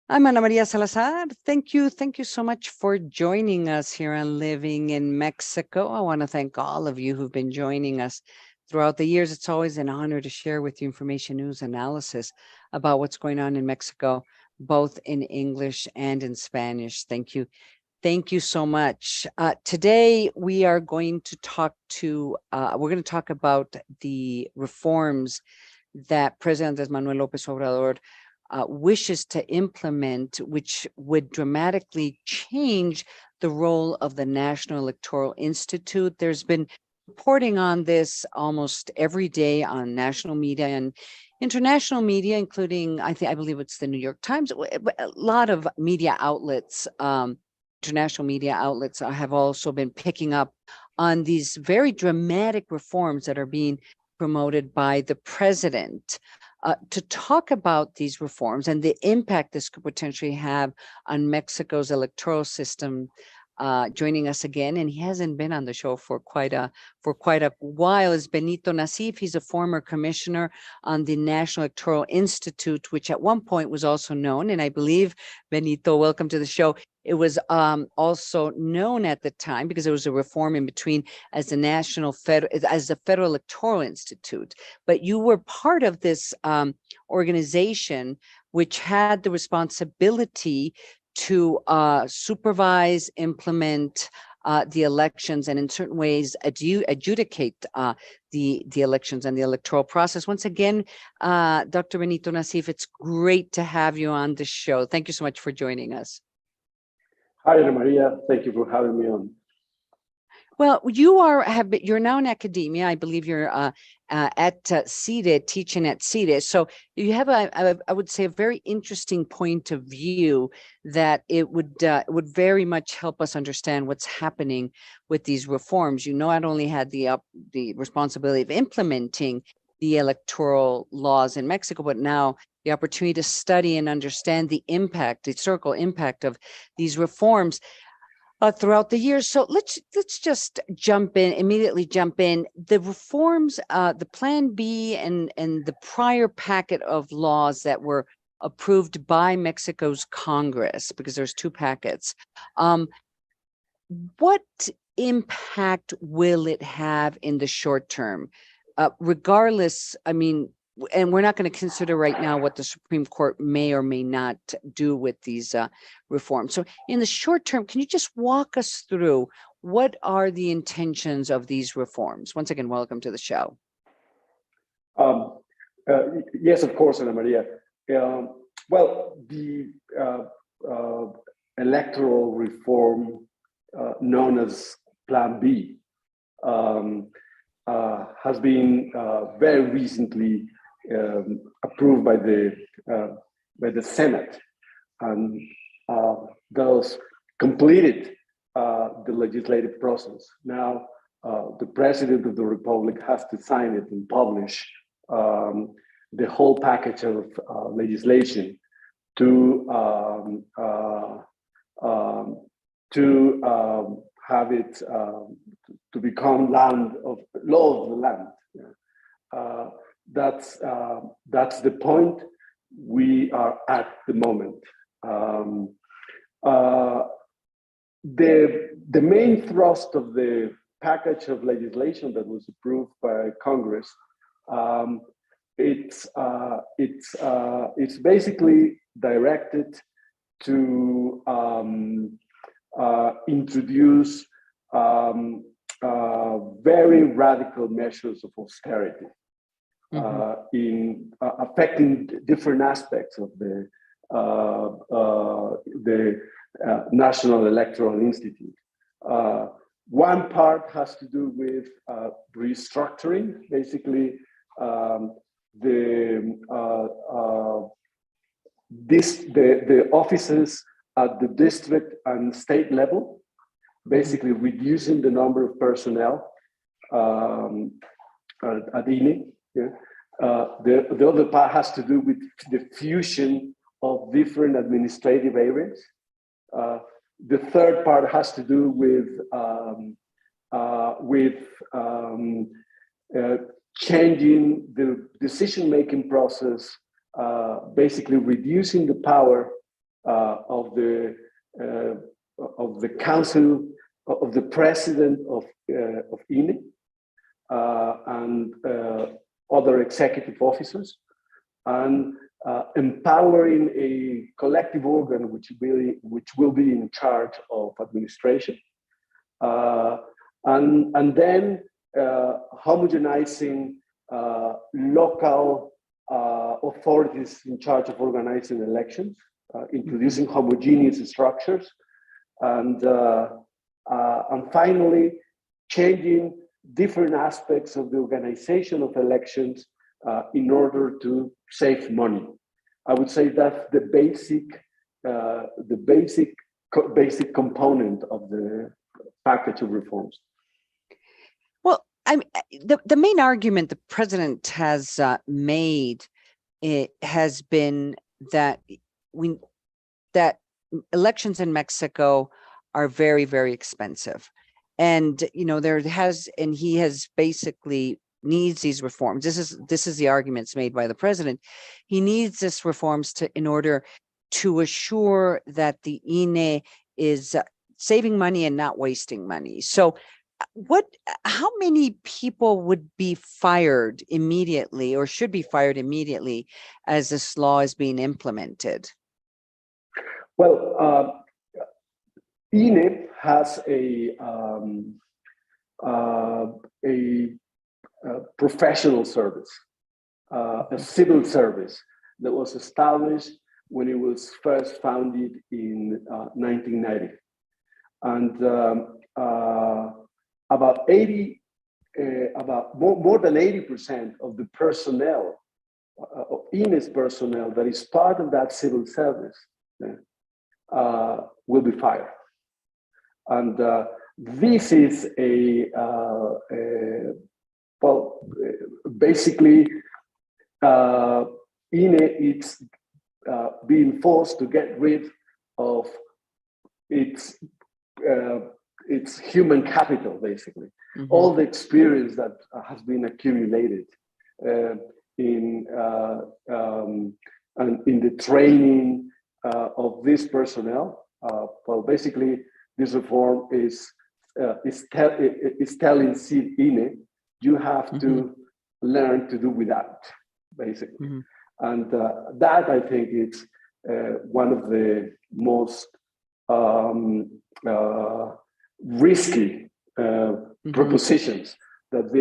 I'm Ana Maria Salazar. Thank you so much for joining us here on Living in Mexico. I want to thank all of you who've been joining us throughout the years. It's always an honor to share with you information, news, analysis about what's going on in Mexico, both in English and in Spanish. Thank you. Thank you so much. Today, we are going to talk about the reforms that President Manuel Lopez Obrador wishes to implement, which would dramatically change the role of the National Electoral Institute. There's been reporting on this almost every day on national media and international media, including, I believe it's the New York Times. A lot of media outlets, international media outlets have also been picking up on these very dramatic reforms that are being promoted by the president. To talk about these reforms and the impact this could potentially have on Mexico's electoral system, joining us again, and he hasn't been on the show for quite a while, is Benito Nacif. He's a former commissioner on the National Electoral Institute, which at one point was also known, and I believe, Benito, welcome to the show. It was also known at the time, because there was a reform in between, as the Federal Electoral Institute. But you were part of this organization, which had the responsibility to supervise, implement the elections, and in certain ways adjudicate the elections and the electoral process. Once again, Dr. Benito Nacif, it's great to have you on the show. Thank you so much for joining us. Hi, Ana Maria. Thank you for having me on. Well, you're now in academia. I believe you're at CIDE, teaching at CIDE. So you have I would say, a very interesting point of view that it would very much help us understand what's happening with these reforms. You not only had the responsibility of implementing the electoral laws in Mexico, but now the opportunity to study and understand the historical impact of these reforms throughout the years. So let's just immediately jump in. The reforms, the Plan B and the prior packet of laws that were approved by Mexico's Congress, because there's two packets. What impact will it have in the short term? Regardless, I mean, and we're not going to consider right now what the Supreme Court may or may not do with these reforms. So in the short term, can you just walk us through what are the intentions of these reforms? Once again, welcome to the show. Yes, of course, Ana Maria. Well, the electoral reform known as Plan B has been very recently approved by the Senate, and thus completed the legislative process. Now, the President of the Republic has to sign it and publish the whole package of legislation to have it to become law of the land. That's the point we are at the moment. The main thrust of the package of legislation that was approved by Congress, it's basically directed to introduce very radical measures of austerity in affecting different aspects of the National Electoral Institute. One part has to do with restructuring, basically the offices at the district and state level, basically reducing the number of personnel at INE. Yeah. The other part has to do with the fusion of different administrative areas. The third part has to do with changing the decision-making process, basically reducing the power of the council, of the president of INE and other executive officers, and empowering a collective organ which will be in charge of administration, and then homogenizing local authorities in charge of organizing elections, introducing homogeneous structures, and finally changing different aspects of the organization of elections in order to save money. I would say that's the basic component of the package of reforms. Well, the main argument the president has made has been that elections in Mexico are very, very expensive. And he has basically needs these reforms. This is the arguments made by the president. He needs these reforms in order to assure that the INE is saving money and not wasting money. So how many people would be fired immediately or should be fired immediately as this law is being implemented? Well, INE has a professional service, a civil service that was established when it was first founded in 1990. And more than 80% of the personnel, of INE's personnel that is part of that civil service will be fired. And this is basically INE it's being forced to get rid of its human capital, basically. Mm-hmm. All the experience that has been accumulated in the training of this personnel. Basically, this reform is telling INE, you have mm-hmm. to learn to do without, basically. Mm-hmm. And that, I think, is one of the most risky mm-hmm. propositions that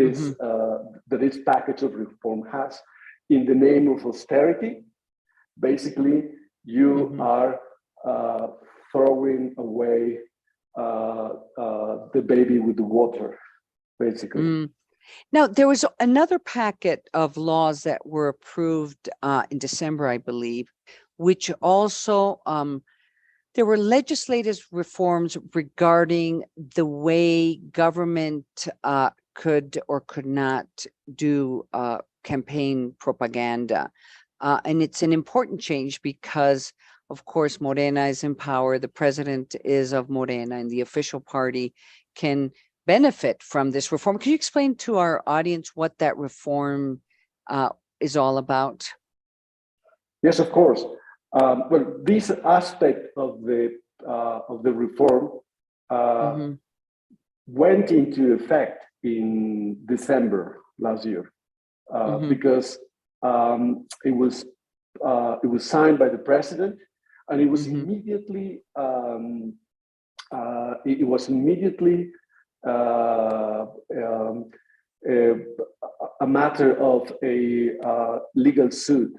this package of reform has. In the name of austerity, basically, you mm-hmm. are throwing away the baby with the water, basically. Mm. Now, there was another packet of laws that were approved in December, I believe, which also there were legislative reforms regarding the way government could or could not do campaign propaganda. And it's an important change because, of course, Morena is in power. The president is of Morena, and the official party can benefit from this reform. Can you explain to our audience what that reform is all about? Yes, of course. Well, this aspect of the reform mm-hmm. went into effect in December last year mm-hmm. because it was signed by the president, and it was mm-hmm. immediately a matter of a legal suit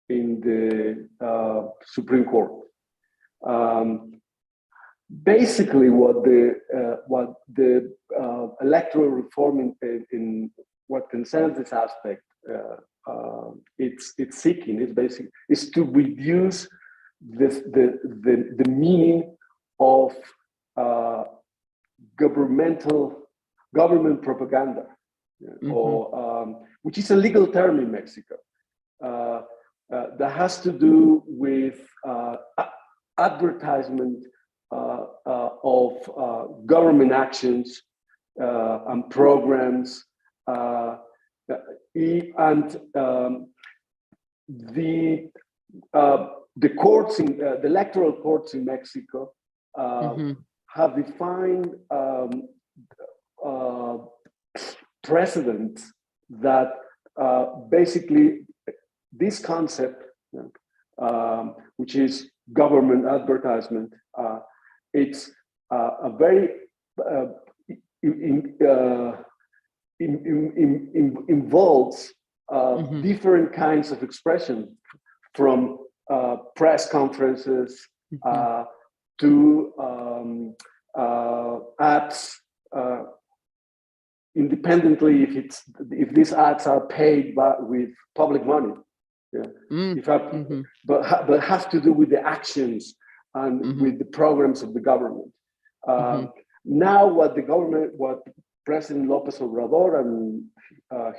in the Supreme Court. Basically, what the electoral reform in what concerns this aspect it's seeking is to reduce the meaning of government propaganda, or which is a legal term in Mexico, that has to do with advertisement of government actions and programs, and the courts in the electoral courts in Mexico have defined precedents that basically this concept, which is government advertisement, it's a very involves different kinds of expression, from press conferences to ads, independently if these ads are paid with public money, but have to do with the actions and with the programs of the government. Now, what President Lopez Obrador and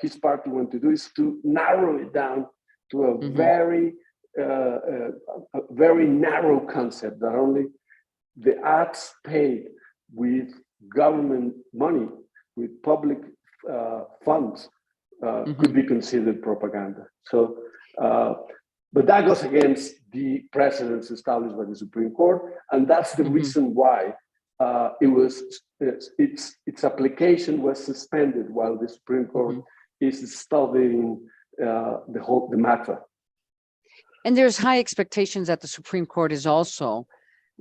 his party want to do is to narrow it down to a very narrow concept, that only the ads paid with government money, with public funds, could be considered propaganda. So, but that goes against the precedents established by the Supreme Court, and that's the reason why its application was suspended while the Supreme Court is studying the matter. And there's high expectations that the Supreme Court is also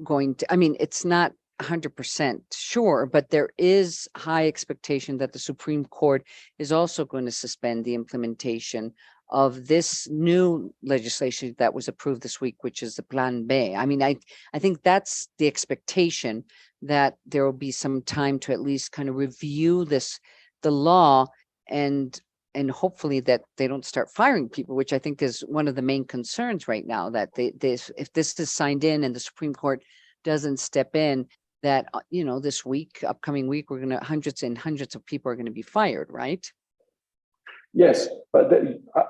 going to, I mean, it's not 100% sure, but there is high expectation that the Supreme Court is also going to suspend the implementation of this new legislation that was approved this week, which is the Plan B. I mean, I think that's the expectation, that there will be some time to at least kind of review the law, and hopefully that they don't start firing people, which I think is one of the main concerns right now, that if this is signed in and the Supreme Court doesn't step in, that, this upcoming week, hundreds and hundreds of people are going to be fired, right? Yes, but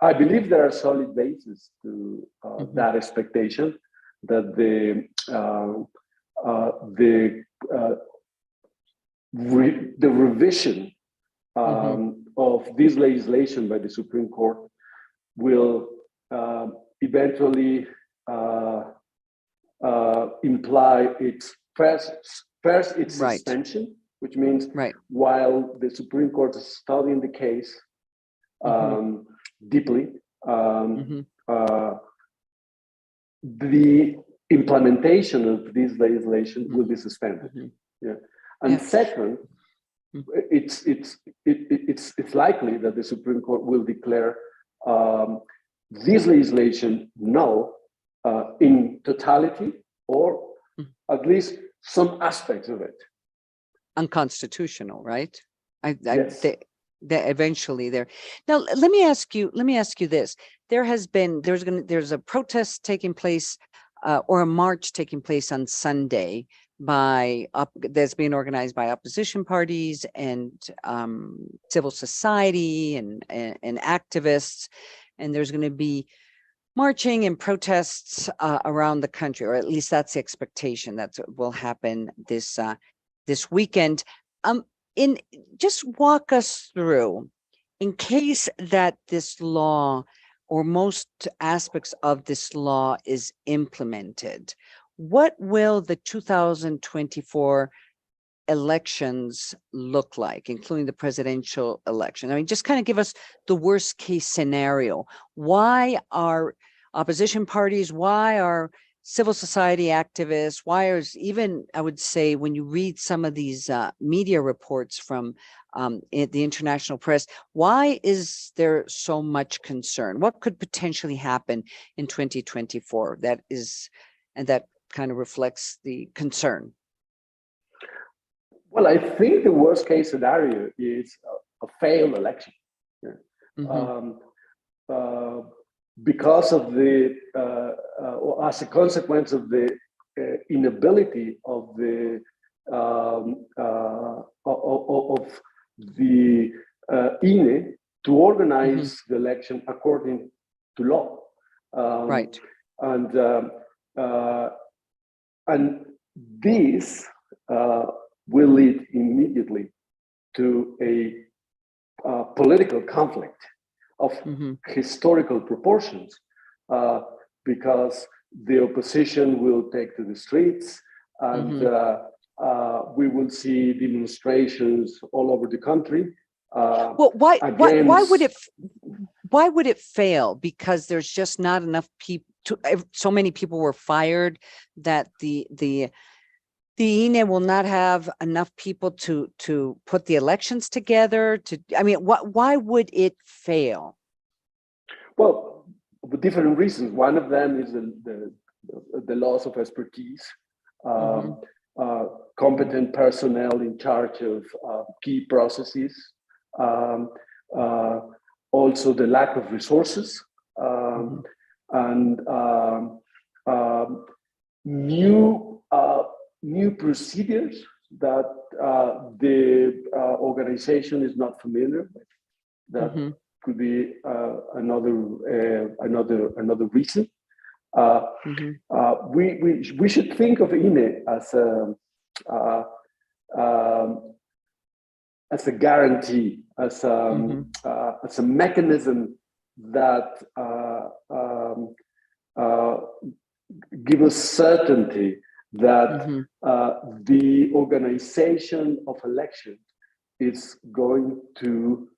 I believe there are solid bases to that expectation, that the revision of this legislation by the Supreme Court will eventually imply its first its suspension, which means while the Supreme Court is studying the case deeply, the implementation of this legislation will be suspended. And second, it's likely that the Supreme Court will declare this legislation null in totality, or at least some aspects of it. Unconstitutional, right? Yes. Eventually there. Now, let me ask you this. There's a protest taking place, or a march taking place on Sunday that's being organized by opposition parties and civil society and activists, and there's going to be marching and protests around the country, or at least that's the expectation. That's what will happen this weekend. Just walk us through, in case that this law or most aspects of this law is implemented, what will the 2024 elections look like, including the presidential election? I mean, just kind of give us the worst case scenario. Why are opposition parties, why are civil society activists, why is even, I would say, when you read some of these media reports from the international press, why is there so much concern? What could potentially happen in 2024 that kind of reflects the concern? Well, I think the worst case scenario is a failed election. Because of as a consequence of the inability of the of the INE to organize the election according to law. Right. And this will lead immediately to a political conflict of historical proportions, because the opposition will take to the streets, and we will see demonstrations all over the country. Well, why would it fail? Because there's just not enough people. So many people were fired that the INE will not have enough people to put the elections together. Why would it fail? Well, for different reasons. One of them is the loss of expertise, competent personnel in charge of key processes, also the lack of resources, and new procedures that the organization is not familiar with. That could be another reason. We should think of INE as a guarantee, as a mechanism that give us certainty that the organization of elections is going to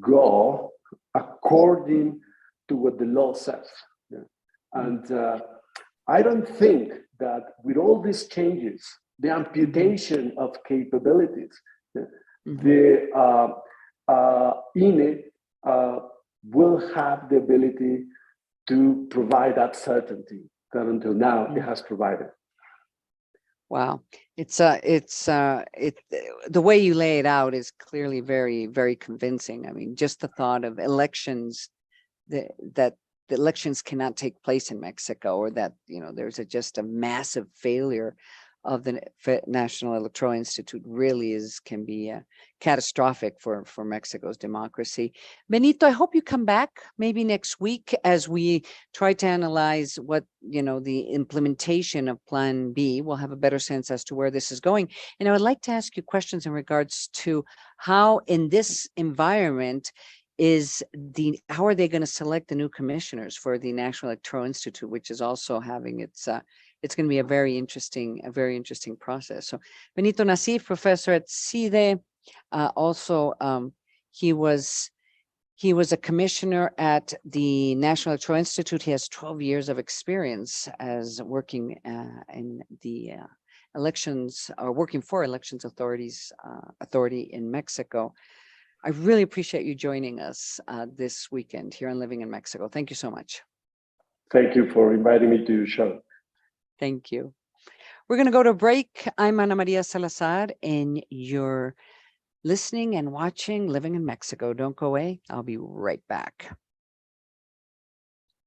go according to what the law says. And I don't think that with all these changes, the amputation of capabilities, the INE will have the ability to provide that certainty that until now it has provided. Wow, the way you lay it out is clearly very, very convincing. I mean, just the thought of elections, that the elections cannot take place in Mexico, or that there's just a massive failure of the National Electoral Institute really can be catastrophic for Mexico's democracy. Benito, I hope you come back maybe next week as we try to analyze what, the implementation of Plan B. We'll have a better sense as to where this is going. And I would like to ask you questions in regards to how in this environment how are they going to select the new commissioners for the National Electoral Institute, which is also having it's going to be a very interesting process. So Benito Nacif, professor at CIDE, also he was a commissioner at the National Electoral Institute. He has 12 years of experience as working in the elections, or working for elections authority in Mexico. I really appreciate you joining us this weekend here on Living in Mexico. Thank you so much. Thank you for inviting me to your show. Thank you. We're going to go to a break. I'm Ana Maria Salazar, and you're listening and watching Living in Mexico. Don't go away. I'll be right back.